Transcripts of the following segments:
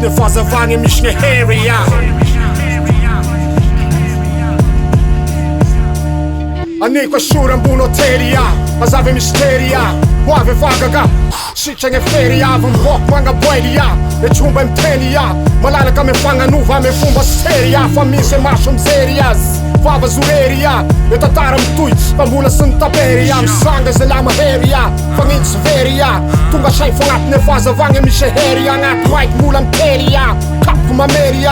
Le fazavagny misy gny hery Aniko asura ambony hotely mazava mystery ho avy vagaga sitragny fery miboaky magnaboely le tromba miteny malalaky ame fagnanova ame fomba sery fa misy maso mijery azy vava zorery le tantara mitoy fa mbola sy nitapery misanga ze la mahery fagnitsy very tonga say fagnatiny fazavagny misy hery agnaty maiky mola mitely kapo mamery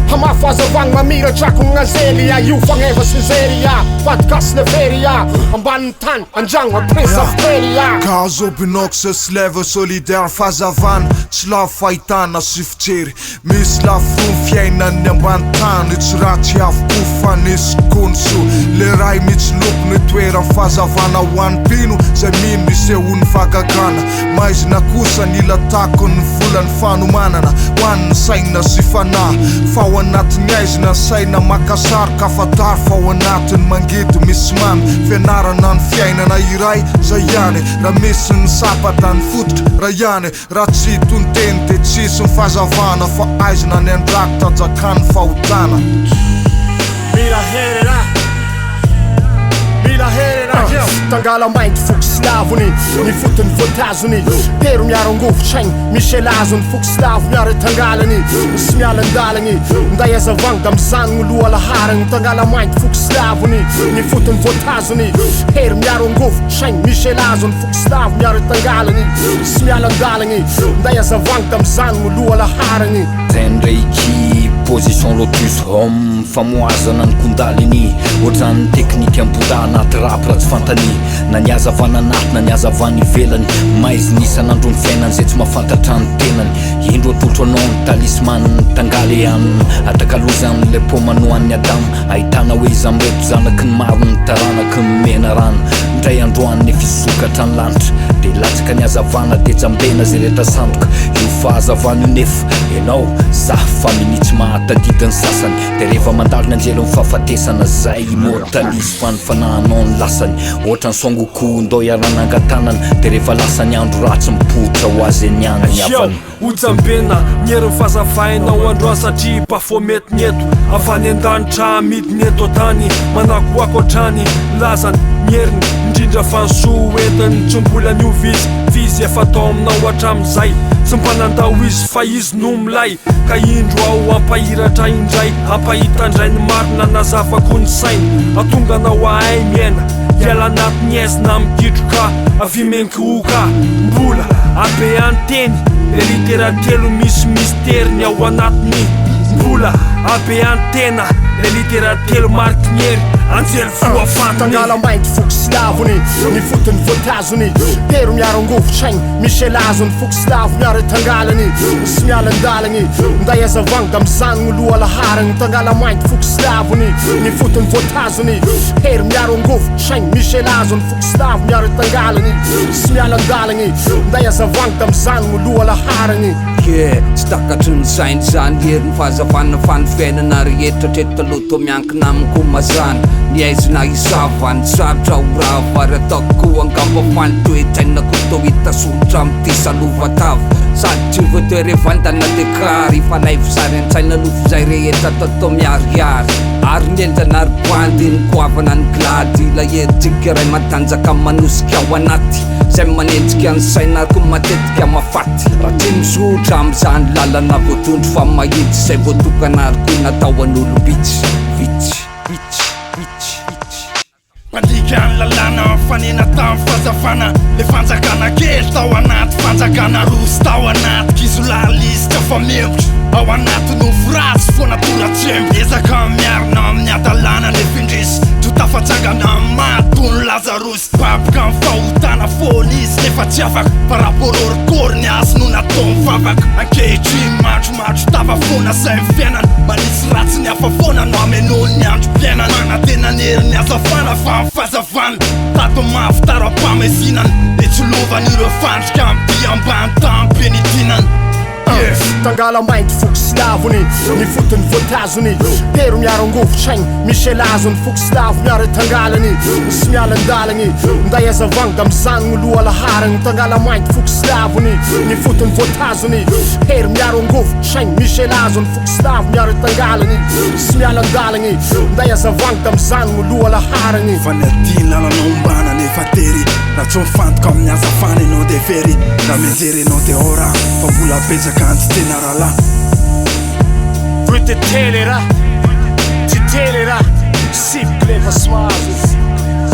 hama fazavagny mamira trako gnazely io fagneva sizery vadikasy le very ambaniny tany andragno aprince avely Gazo binox slave solidaire fazavana tsy la fahitana sy fijery misy lafo fiainany ambany tany tsy ratsy avokoa fa nisy konso le ray mitsiloko ny toerany fazavana ho an'mpino zay mino isehony fagagana maizina kosa nilatako ny volany fanomanana ho an'ny saina sy fanahy fa ao anatiny aizina ny saina makasaroka fatary fa ao anatiny mangidy misy mamy fianarana ny fiainana iray zay ihany raha misy ny sapata ny fototra raha ihany raha tsy tonteny de tsisy ny fazavana fa aizina ny andraky tanjakany fahotana Mila herera tangala mainty foky slavony ny fotony voatazony pero miaro angovotsaigny misy elazony foky slavo miaro tangalany sy mialandalagny nday azavagny da misanogny loha laharagny tangala mainty foky slavony ny fotony voatazony pero miaro angovotsaigny misy elazony foky slavo miaro tangalany sy mialandalagny nday azavagny da misanogny loha laharagny zendreky position lotus homme famoazana ny kondaliny ohatrany teknika amboda anaty rap raha tsy fantany na ny azavana anaty na ny azavana ivelany maizy nisan'andro ny fiainany zay tsy mahafantatra ny tenany indro atolotro anao ny talisman tangaly atakalozany an'le pomanoan'ny adamo ahitana hoe izy amreto zanaky ny maro ny taranaky ny mena rano ndray androany fisokatra ny lanitra de latsaka ny azavana de jambena zay rehetra sandoka io fahazavana io nefa ianao za fa minitsy mahatadidiny sasany de rehefa mandalo ny anjelo mifahafatesana zay mortalisy fanifanahanao ny lasany ohatrany songoko ndao iaranangatanana de rehefa lasany andro ratsy mipotra ho azy aniana ny avany ojambena nyery fazavainao androany satria pafo mety ny eto avany an-danitra midiny eto tany manako akoatrany lazany nyeriny indrindra fanso entiny tsombolany io vizy efa tao aminao hatramizay sy mpanandao izy fa izy no milay ka indro ao ampahiratra indray ampahita ndray ny marina nazavako ny sainy atonga anao ahay miaina iala anatiny ezina mikitroka avy menkoka mbola abe anteny le litera telo misy misteriny ao anatiny mbola abe antena le litera telo marikignery anjely tangala mainty foky slavony ny fotony voatazony pero miaro angovotsaigny misy elazony foky slavo miaro tangalany sy mialandalagny nday azavagny da misanogny loha laharagny tangala mainty foky slavony ny fotony voatazony pero miaro angovotsaigny misy elazony foky slavo miaro tangalany sy mialandalagny nday azavagny da misanogny loha laharagny tsy takatry ny sainy zany hery ny fahazavana fanofiainana rehetra tretaloto miankina amiko mazany ny aizina isavany sarotra ho raha vary ataoko angamba fany toetraina koto hita sotra amty salovatava sady tsy voaterevandana dekary fanay fizary an-tsaina lofo zay rehetra tatao miariary ary ny enjanary bandy ny koavana ny glady laheritsiky ray matanjaka manosika ao anaty zay manenjika ny sainariko matetika mafaty raha tsy misotra am'izany lalana voatondro fa mahitsy zay voatokanariko natao an'olom-bitsy mandika ny lalàna fanena tamy fazavana le fanjakana kely tao anaty fanjakana rosy tao anaty kizolalista fa mevitra ao anaty nofirasy foana toratsemby ezaka miarina amin'ny adalàna le findrisy totafatsangana matony lazarosy baboka ny fahotana fony izy nefa tsy afaka fa rapororikory ny azy no natao mivavaka ankehitry matromatro tava foana zay mifiainana manisy ratsy ny hafa foana no amenony ny andro mpiainana manatena nery ny azavana fa fazavana tato mafitara-pamezinana le tsy lovan'ireo fandrika amty ambany tampenitinana Tangala mainty foky slavony ny fotony voatazony pero miaro angovo-tsaigny misy elazony foky slavo miaro tangalany misy mialandalagny nday azavagny da mizanogny loha laharagny tangala mainty foky slavony ny fotony voatazony pero miaro angovo-tsaigny misy elazony foky slavo miaro tangalany misy mialandalagny nday azavagny da mizanogny loha laharagny fa ny adiny lalanao ombana nefa tery raha tsy mifantoka amin'ny azafana anao de very raha mianjery anao de ora fa mbola betsaka antsy tena rahalahy Vytetele raha titele raha siple fa smazy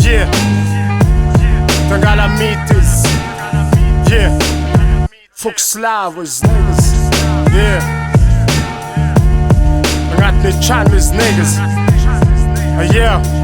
yeah tangala mites yeah folk slavers niggas yeah I got the Chinese niggas yeah